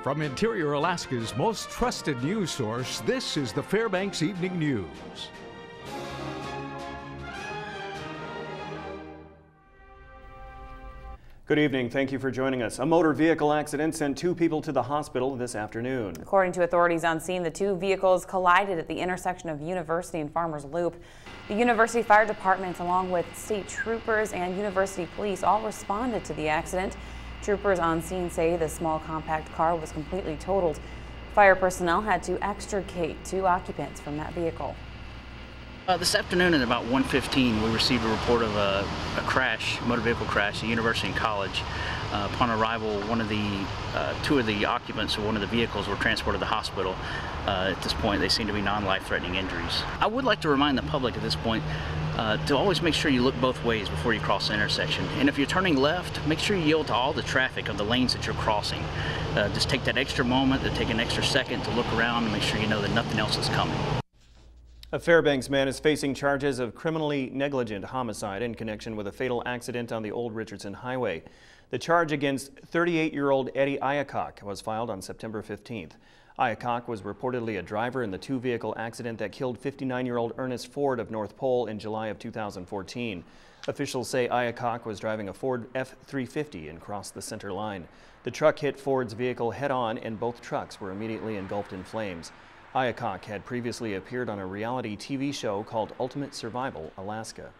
From Interior Alaska's most trusted news source, this is the Fbx Evening News. Good evening. Thank you for joining us. A motor vehicle accident sent 2 people to the hospital this afternoon. According to authorities on scene, the 2 vehicles collided at the intersection of University and Farmers Loop. The University Fire Department, along with state troopers and University police, all responded to the accident. Troopers on scene say the small compact car was completely totaled. Fire personnel had to extricate 2 occupants from that vehicle. This afternoon at about 1:15, we received a report of a crash, motor vehicle crash at University and College. Upon arrival, 2 of the occupants of one of the vehicles were transported to the hospital. At this point, they seem to be non-life-threatening injuries. I would like to remind the public at this point to always make sure you look both ways before you cross the intersection. And if you're turning left, make sure you yield to all the traffic of the lanes that you're crossing. Just take that extra moment, to take an extra second to look around and make sure you know that nothing else is coming. A Fairbanks man is facing charges of criminally negligent homicide in connection with a fatal accident on the Old Richardson Highway. The charge against 38-year-old Eddie Iacocke was filed on September 15th. Iacocke was reportedly a driver in the 2-vehicle accident that killed 59-year-old Ernest Ford of North Pole in July of 2014. Officials say Iacocke was driving a Ford F-350 and crossed the center line. The truck hit Ford's vehicle head-on, and both trucks were immediately engulfed in flames. Iacocke had previously appeared on a reality TV show called Ultimate Survival Alaska.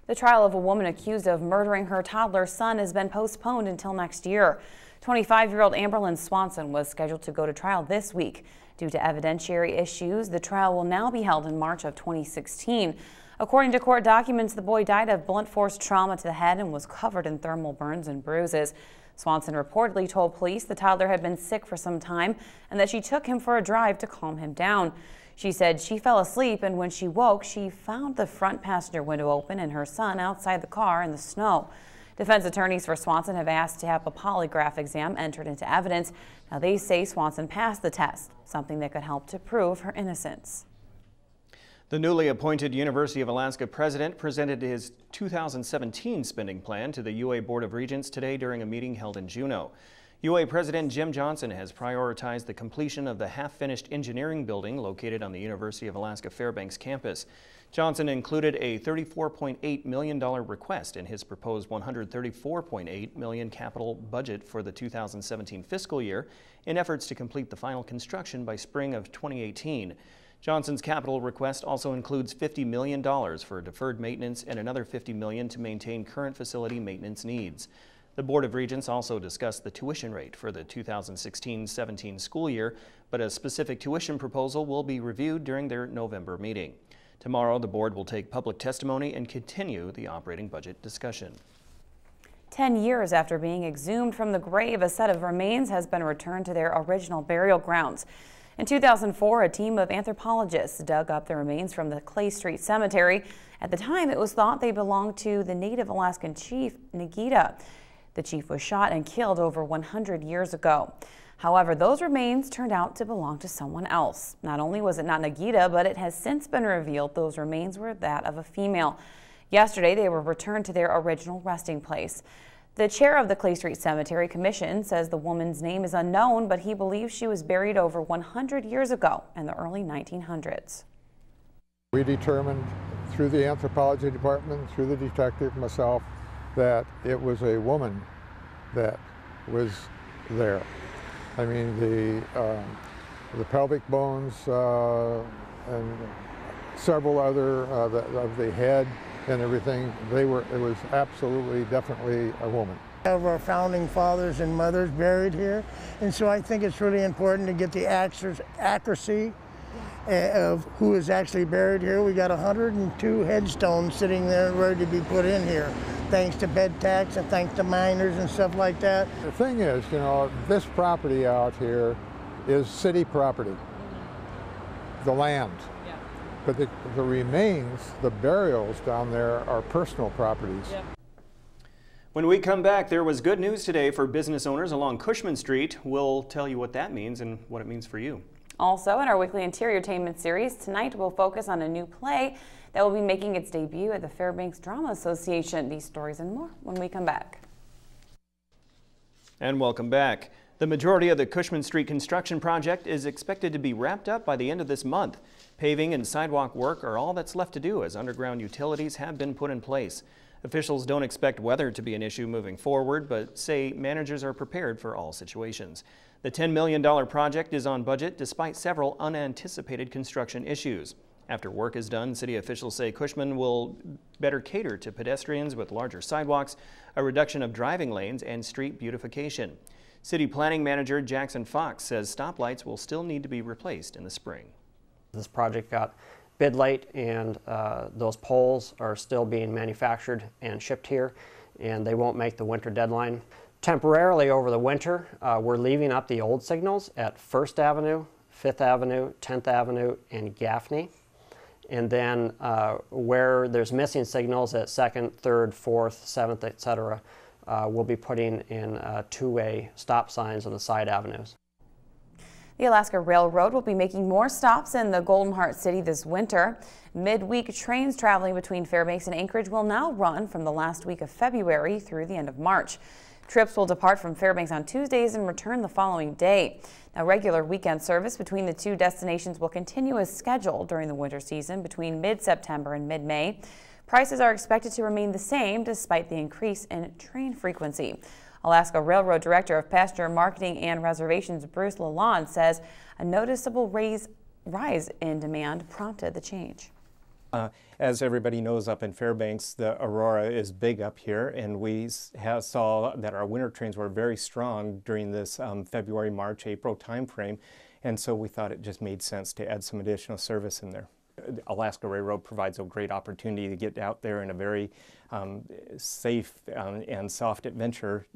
The trial of a woman accused of murdering her toddler son has been postponed until next year. 25-year-old Amberlyn Swanson was scheduled to go to trial this week. Due to evidentiary issues, the trial will now be held in March of 2016. According to court documents, the boy died of blunt force trauma to the head and was covered in thermal burns and bruises. Swanson reportedly told police the toddler had been sick for some time and that she took him for a drive to calm him down. She said she fell asleep, and when she woke, she found the front passenger window open and her son outside the car in the snow. Defense attorneys for Swanson have asked to have a polygraph exam entered into evidence. Now, they say Swanson passed the test, something that could help to prove her innocence. The newly appointed University of Alaska president presented his 2017 spending plan to the UA Board of Regents today during a meeting held in Juneau. UA President Jim Johnson has prioritized the completion of the half-finished engineering building located on the University of Alaska Fairbanks campus. Johnson included a $34.8 million request in his proposed $134.8 million capital budget for the 2017 fiscal year in efforts to complete the final construction by spring of 2018. Johnson's capital request also includes $50 million for deferred maintenance and another $50 million to maintain current facility maintenance needs. The Board of Regents also discussed the tuition rate for the 2016-17 school year, but a specific tuition proposal will be reviewed during their November meeting. Tomorrow, the board will take public testimony and continue the operating budget discussion. 10 years after being exhumed from the grave, a set of remains has been returned to their original burial grounds. In 2004, a team of anthropologists dug up the remains from the Clay Street Cemetery. At the time, it was thought they belonged to the Native Alaskan chief, Nagita. The chief was shot and killed over 100 years ago. However, those remains turned out to belong to someone else. Not only was it not Nagita, but it has since been revealed those remains were that of a female. Yesterday, they were returned to their original resting place. The chair of the Clay Street Cemetery Commission says the woman's name is unknown, but he believes she was buried over 100 years ago in the early 1900s. We determined through the anthropology department, through the detective, myself, that it was a woman that was there. I mean, the pelvic bones and several other of the head and everything, it was absolutely, definitely a woman. We have our founding fathers and mothers buried here, and so I think it's really important to get the accuracy of who is actually buried here. We got 102 headstones sitting there ready to be put in here, thanks to bed tax and thanks to miners and stuff like that. The thing is, you know, this property out here is city property, the land. But the remains, the burials down there are personal properties. Yep. When we come back, there was good news today for business owners along Cushman Street. We'll tell you what that means and what it means for you. Also, in our weekly interiortainment series, tonight we'll focus on a new play that will be making its debut at the Fairbanks Drama Association. These stories and more when we come back. And welcome back. The majority of the Cushman Street construction project is expected to be wrapped up by the end of this month. Paving and sidewalk work are all that's left to do as underground utilities have been put in place. Officials don't expect weather to be an issue moving forward, but say managers are prepared for all situations. The $10 million project is on budget despite several unanticipated construction issues. After work is done, city officials say Cushman will better cater to pedestrians with larger sidewalks, a reduction of driving lanes, and street beautification. City Planning Manager Jackson Fox says stoplights will still need to be replaced in the spring. This project got bid late, and those poles are still being manufactured and shipped here, and they won't make the winter deadline. Temporarily over the winter, we're leaving up the old signals at 1st Avenue, 5th Avenue, 10th Avenue, and Gaffney. And then where there's missing signals at 2nd, 3rd, 4th, 7th, etc., we'll be putting in two-way stop signs on the side avenues. The Alaska Railroad will be making more stops in the Golden Heart City this winter. Midweek trains traveling between Fairbanks and Anchorage will now run from the last week of February through the end of March. Trips will depart from Fairbanks on Tuesdays and return the following day. Now, regular weekend service between the two destinations will continue as scheduled during the winter season between mid-September and mid-May. Prices are expected to remain the same despite the increase in train frequency. Alaska Railroad Director of Passenger Marketing and Reservations Bruce Lalonde says a noticeable rise in demand prompted the change. As everybody knows, up in Fairbanks, the Aurora is big up here, and we saw that our winter trains were very strong during this February, March, April timeframe, and so we thought it just made sense to add some additional service in there. Alaska Railroad provides a great opportunity to get out there in a very safe and soft adventure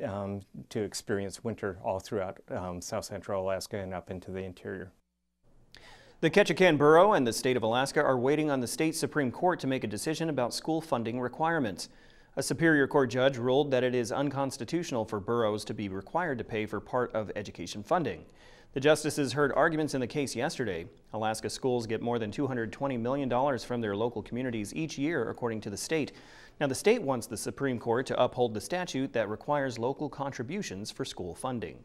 to experience winter all throughout South Central Alaska and up into the interior. The Ketchikan Borough and the state of Alaska are waiting on the state Supreme Court to make a decision about school funding requirements. A Superior Court judge ruled that it is unconstitutional for boroughs to be required to pay for part of education funding. The justices heard arguments in the case yesterday. Alaska schools get more than $220 million from their local communities each year, according to the state. Now, the state wants the Supreme Court to uphold the statute that requires local contributions for school funding.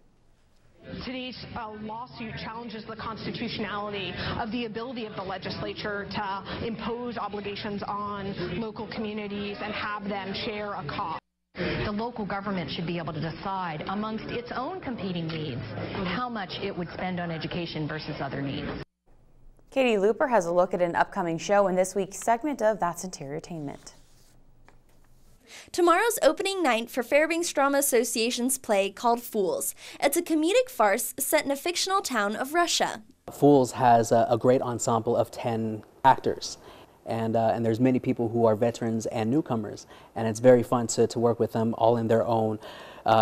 Today's lawsuit challenges the constitutionality of the ability of the legislature to impose obligations on local communities and have them share a cost. The local government should be able to decide amongst its own competing needs how much it would spend on education versus other needs. Katie Looper has a look at an upcoming show in this week's segment of That's Interiortainment. Tomorrow's opening night for Fairbanks Drama Association's play called Fools. It's a comedic farce set in a fictional town of Russia. Fools has a great ensemble of 10 actors. And there's many people who are veterans and newcomers, and it's very fun to work with them all in their own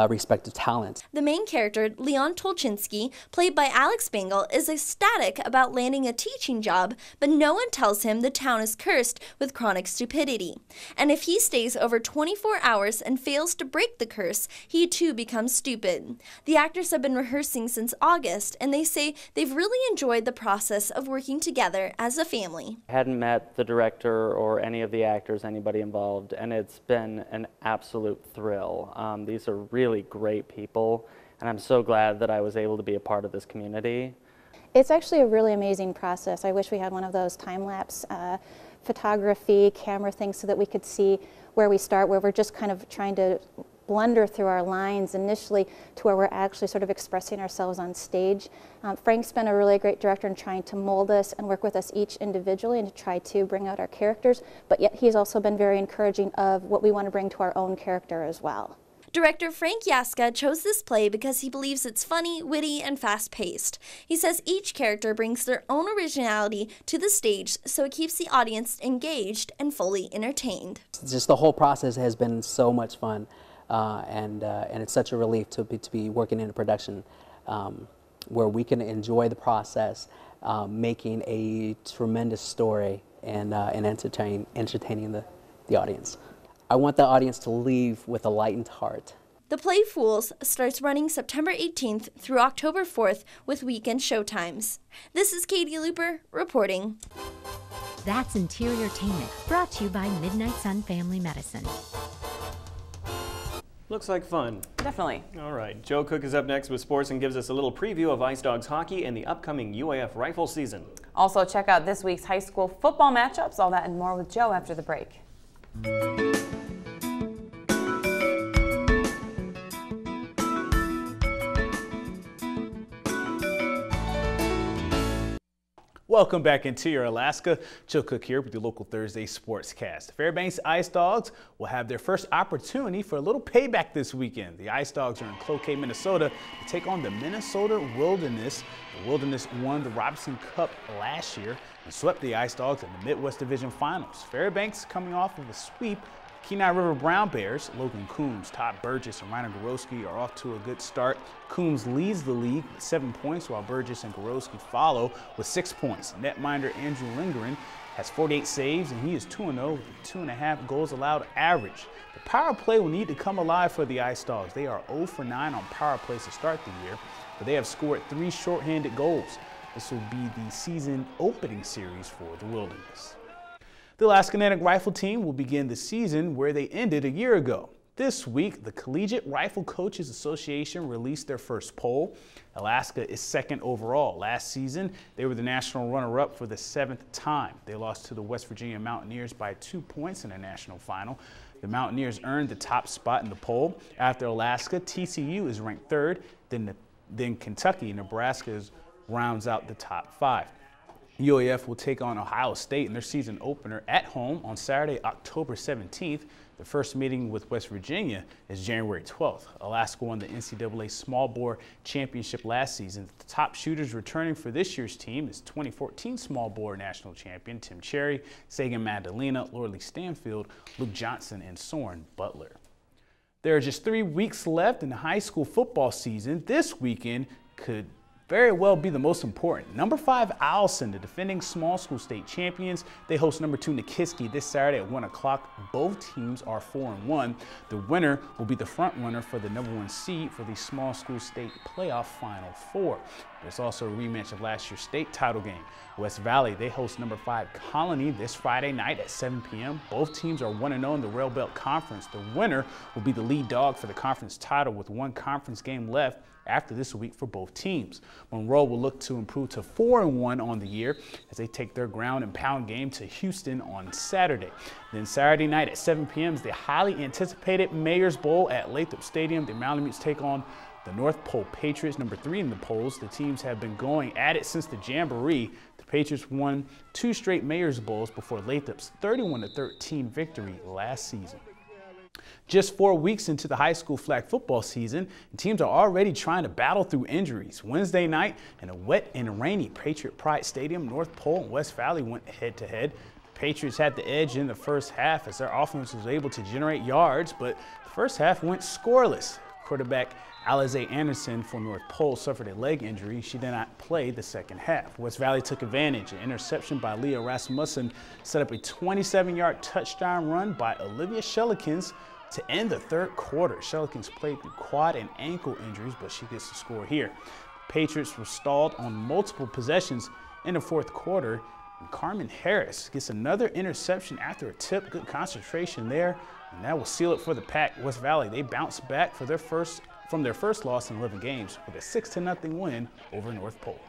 respective talents. The main character, Leon Tolchinsky, played by Alex Bangle, is ecstatic about landing a teaching job, but no one tells him the town is cursed with chronic stupidity. And if he stays over 24 hours and fails to break the curse, he too becomes stupid. The actors have been rehearsing since August, and they say they've really enjoyed the process of working together as a family. I hadn't met the director or any of the actors, anybody involved, and it's been an absolute thrill. These are really great people, and I'm so glad that I was able to be a part of this community. It's actually a really amazing process. I wish we had one of those time-lapse photography camera things so that we could see where we start, where we're just kind of trying to blunder through our lines initially to where we're actually sort of expressing ourselves on stage. Frank's been a really great director in trying to mold us and work with us each individually and to try to bring out our characters, but yet he's also been very encouraging of what we want to bring to our own character as well. Director Frank Yaska chose this play because he believes it's funny, witty, and fast-paced. He says each character brings their own originality to the stage, so it keeps the audience engaged and fully entertained. Just the whole process has been so much fun, and it's such a relief to be working in a production where we can enjoy the process, making a tremendous story and entertaining the audience. I want the audience to leave with a lightened heart. The play Fools starts running September 18th through October 4th with weekend showtimes. This is Katie Looper reporting. That's Interiortainment, brought to you by Midnight Sun Family Medicine. Looks like fun. Definitely. All right, Joe Cook is up next with sports and gives us a little preview of Ice Dogs hockey and the upcoming UAF rifle season. Also, check out this week's high school football matchups. All that and more with Joe after the break. Welcome back into your Alaska. Joe Cook here with your local Thursday Sportscast. Fairbanks Ice Dogs will have their first opportunity for a little payback this weekend. The Ice Dogs are in Cloquet, Minnesota to take on the Minnesota Wilderness. The Wilderness won the Robinson Cup last year and swept the Ice Dogs in the Midwest Division Finals. Fairbanks coming off of a sweep. Kenai River Brown Bears, Logan Coombs, Todd Burgess, and Ryan Gorowski are off to a good start. Coombs leads the league with 7 points, while Burgess and Gorowski follow with 6 points. Netminder Andrew Lindgren has 48 saves, and he is 2-0 with a 2.5 goals allowed average. The power play will need to come alive for the Ice Dogs. They are 0 for 9 on power plays to start the year, but they have scored 3 shorthanded goals. This will be the season opening series for the Wilderness. The Alaska Native Rifle team will begin the season where they ended a year ago. This week, the Collegiate Rifle Coaches Association released their first poll. Alaska is second overall. Last season, they were the national runner-up for the 7th time. They lost to the West Virginia Mountaineers by 2 points in the national final. The Mountaineers earned the top spot in the poll. After Alaska, TCU is ranked 3rd, then Kentucky and Nebraska rounds out the top 5. UAF will take on Ohio State in their season opener at home on Saturday, October 17th. The first meeting with West Virginia is January 12th. Alaska won the NCAA Small Bore Championship last season. The top shooters returning for this year's team is 2014 Small Bore National Champion Tim Cherry, Sagan Magdalena, Lordley Stanfield, Luke Johnson, and Soren Butler. There are just 3 weeks left in the high school football season. This weekend could very well be the most important. Number 5 Owlson, the defending small school state champions. They host number 2 Nikiski this Saturday at 1 o'clock. Both teams are 4-1. The winner will be the front runner for the number 1 seed for the small school state playoff Final Four. There's also a rematch of last year's state title game. West Valley, they host number 5 Colony this Friday night at 7 p.m. Both teams are 1-0 in the Rail Belt Conference. The winner will be the lead dog for the conference title with 1 conference game left after this week for both teams. Monroe will look to improve to 4-1 on the year as they take their ground and pound game to Houston on Saturday. Then Saturday night at 7 p.m. is the highly anticipated Mayor's Bowl at Lathrop Stadium. The Malamutes take on the North Pole Patriots, number 3 in the polls. The teams have been going at it since the Jamboree. The Patriots won 2 straight Mayor's Bowls before Lathrop's 31-13 victory last season. Just 4 weeks into the high school flag football season, and teams are already trying to battle through injuries. Wednesday night, in a wet and rainy Patriot Pride Stadium, North Pole and West Valley went head-to-head. The Patriots had the edge in the first half as their offense was able to generate yards, but the first half went scoreless. Quarterback Alize Anderson for North Pole suffered a leg injury. She did not play the second half. West Valley took advantage. An interception by Leah Rasmussen set up a 27-yard touchdown run by Olivia Shellikins to end the third quarter. Shellikins played through quad and ankle injuries, but she gets the score here. The Patriots were stalled on multiple possessions in the fourth quarter, and Carmen Harris gets another interception after a tip. Good concentration there, and that will seal it for the Pack. West Valley, they bounced back from their first loss in 11 games with a 6-0 win over North Pole.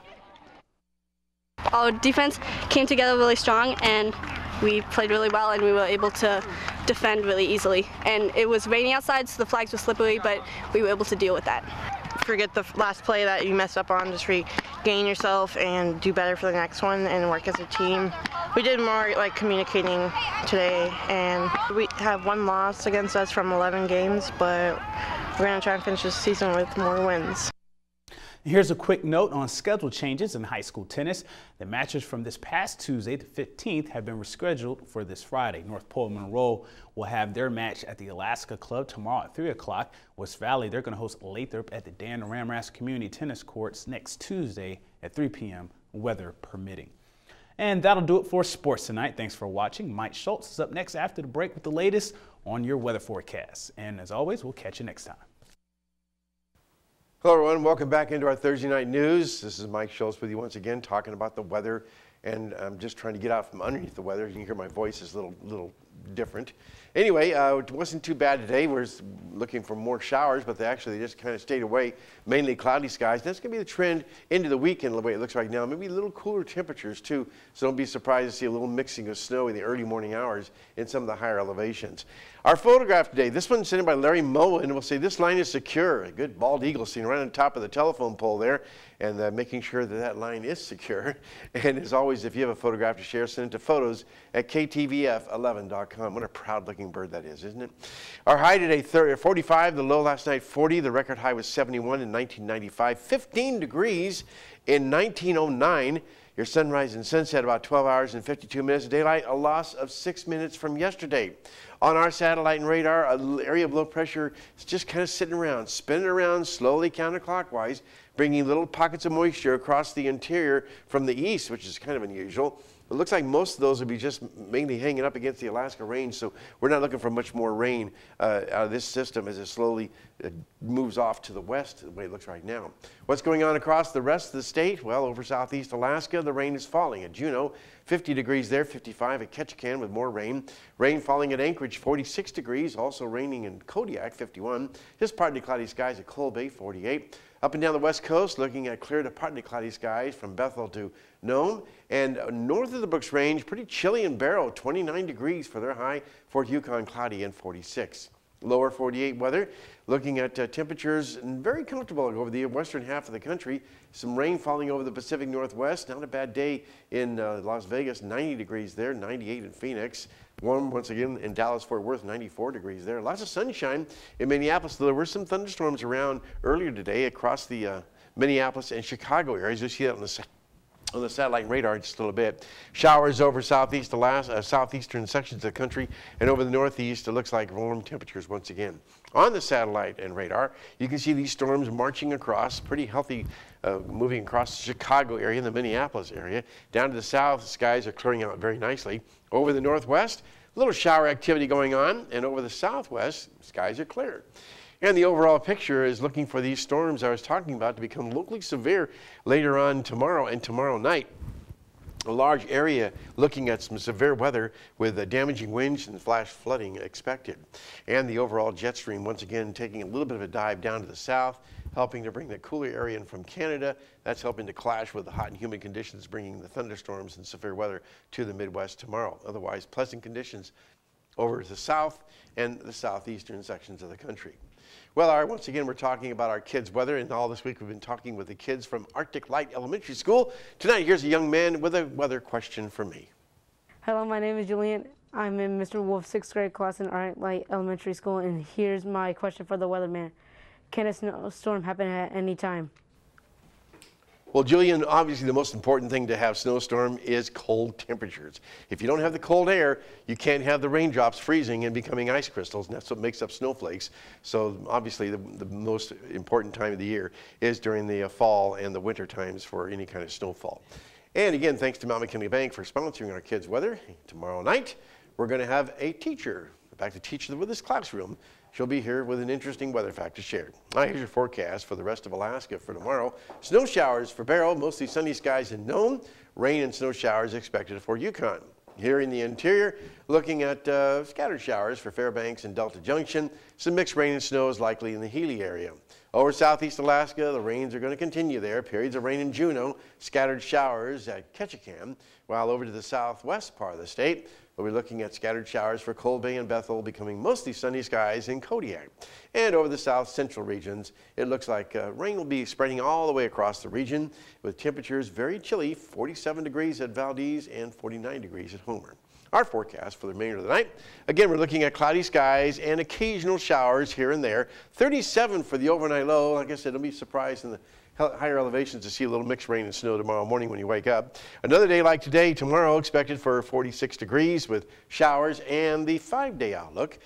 Our defense came together really strong, and we played really well, and we were able to defend really easily. And it was raining outside, so the flags were slippery, but we were able to deal with that. Forget the last play that you messed up on, just regain yourself and do better for the next one and work as a team. We did more like communicating today, and we have 1 loss against us from 11 games, but we're going to try and finish this season with more wins. Here's a quick note on schedule changes in high school tennis. The matches from this past Tuesday, the 15th, have been rescheduled for this Friday. North Pole and Monroe will have their match at the Alaska Club tomorrow at 3 o'clock. West Valley, they're going to host Lathrop at the Dan Ramras Community Tennis Courts next Tuesday at 3 p.m., weather permitting. And that'll do it for sports tonight. Thanks for watching. Mike Schultz is up next after the break with the latest on your weather forecast. And as always, we'll catch you next time. Hello everyone, welcome back into our Thursday night news. This is Mike Schultz with you once again talking about the weather, and I'm just trying to get out from underneath the weather. You can hear my voice is a little different. Anyway, it wasn't too bad today. We're looking for more showers, but they just kind of stayed away. Mainly cloudy skies. That's going to be the trend into the weekend the way it looks right now. Maybe a little cooler temperatures too, so don't be surprised to see a little mixing of snow in the early morning hours in some of the higher elevations. Our photograph today, this one's sent in by Larry Moen. We'll say this line is secure. A good bald eagle seen right on top of the telephone pole there, and making sure that that line is secure. And as always, if you have a photograph to share, send it to photos@ktvf11.com. What a proud-looking bird that is, isn't it? Our high today, 45. The low last night, 40. The record high was 71 in 1995. 15 degrees in 1909. Your sunrise and sunset about 12 hours and 52 minutes of daylight, a loss of 6 minutes from yesterday. On our satellite and radar, an area of low pressure is just kind of sitting around, spinning around slowly counterclockwise, bringing little pockets of moisture across the interior from the east, which is kind of unusual. It looks like most of those will be just mainly hanging up against the Alaska range, so we're not looking for much more rain out of this system as it slowly moves off to the west the way it looks right now. What's going on across the rest of the state? Well, over southeast Alaska, the rain is falling. At Juneau, 50 degrees there, 55 at Ketchikan with more rain. Rain falling at Anchorage, 46 degrees, also raining in Kodiak, 51. Just partly cloudy skies at Cold Bay, 48. Up and down the west coast, looking at clear to partly cloudy skies from Bethel to Nome. And north of the Brooks Range, pretty chilly in Barrow, 29 degrees for their high. Fort Yukon, cloudy and 46. Lower 48 weather, looking at temperatures very comfortable over the western half of the country. Some rain falling over the Pacific Northwest. Not a bad day in Las Vegas, 90 degrees there, 98 in Phoenix. Warm once again in Dallas-Fort Worth, 94 degrees there. Lots of sunshine in Minneapolis. There were some thunderstorms around earlier today across the Minneapolis and Chicago areas. You'll see that on the satellite radar just a little bit. Showers over southeastern sections of the country, and over the northeast, it looks like warm temperatures once again. On the satellite and radar, you can see these storms marching across, pretty healthy, moving across the Chicago area and the Minneapolis area. Down to the south, skies are clearing out very nicely. Over the northwest, a little shower activity going on, and over the southwest, skies are clear. And the overall picture is looking for these storms I was talking about to become locally severe later on tomorrow and tomorrow night. A large area looking at some severe weather with damaging winds and flash flooding expected. And the overall jet stream once again taking a little bit of a dive down to the south, helping to bring the cooler area in from Canada. That's helping to clash with the hot and humid conditions, bringing the thunderstorms and severe weather to the Midwest tomorrow. Otherwise, pleasant conditions over the south and the southeastern sections of the country. Well, all right, once again, we're talking about our kids' weather, and all this week we've been talking with the kids from Arctic Light Elementary School. Tonight, here's a young man with a weather question for me. Hello, my name is Julian. I'm in Mr. Wolf's 6th grade class in Arctic Light Elementary School, and here's my question for the weatherman. Can a snowstorm happen at any time? Well, Julian, obviously the most important thing to have snowstorm is cold temperatures. If you don't have the cold air, you can't have the raindrops freezing and becoming ice crystals, and that's what makes up snowflakes. So obviously the most important time of the year is during the fall and the winter times for any kind of snowfall. And again, thanks to Mount McKinley Bank for sponsoring our kids' weather. Tomorrow night, we're going to have a teacher back to teach with this classroom. She'll be here with an interesting weather fact to share. Here's your forecast for the rest of Alaska for tomorrow. Snow showers for Barrow, mostly sunny skies in Nome. Rain and snow showers expected for Yukon. Here in the interior, looking at scattered showers for Fairbanks and Delta Junction. Some mixed rain and snow is likely in the Healy area. Over southeast Alaska, the rains are going to continue there. Periods of rain in Juneau, scattered showers at Ketchikan. While over to the southwest part of the state, we'll be looking at scattered showers for Cold Bay and Bethel, becoming mostly sunny skies in Kodiak. And over the south central regions, it looks like rain will be spreading all the way across the region, with temperatures very chilly, 47 degrees at Valdez and 49 degrees at Homer. Our forecast for the remainder of the night. Again, we're looking at cloudy skies and occasional showers here and there. 37 for the overnight low. Like I said, don't be surprised in the higher elevations to see a little mixed rain and snow tomorrow morning when you wake up. Another day like today, tomorrow, expected for 46 degrees with showers and the 5-day outlook.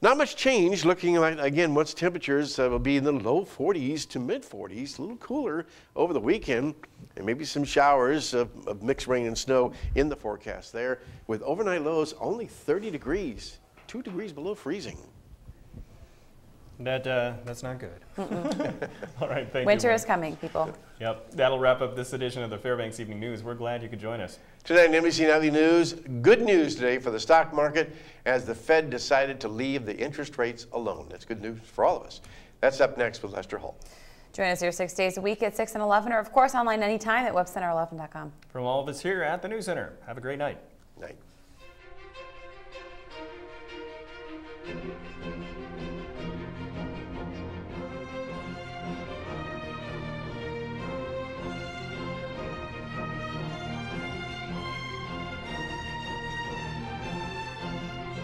Not much change, looking like, again, once temperatures will be in the low 40s to mid 40s, a little cooler over the weekend, and maybe some showers of mixed rain and snow in the forecast there, with overnight lows only 30 degrees, 2 degrees below freezing. That's not good. All right, thank you. Winter is coming, people. Yep, that'll wrap up this edition of the Fairbanks Evening News. We're glad you could join us. Tonight on NBC Nightly News, good news today for the stock market as the Fed decided to leave the interest rates alone. That's good news for all of us. That's up next with Lester Holt. Join us here 6 days a week at 6 and 11, or of course online anytime at webcenter11.com. From all of us here at the News Center, have a great night. Night.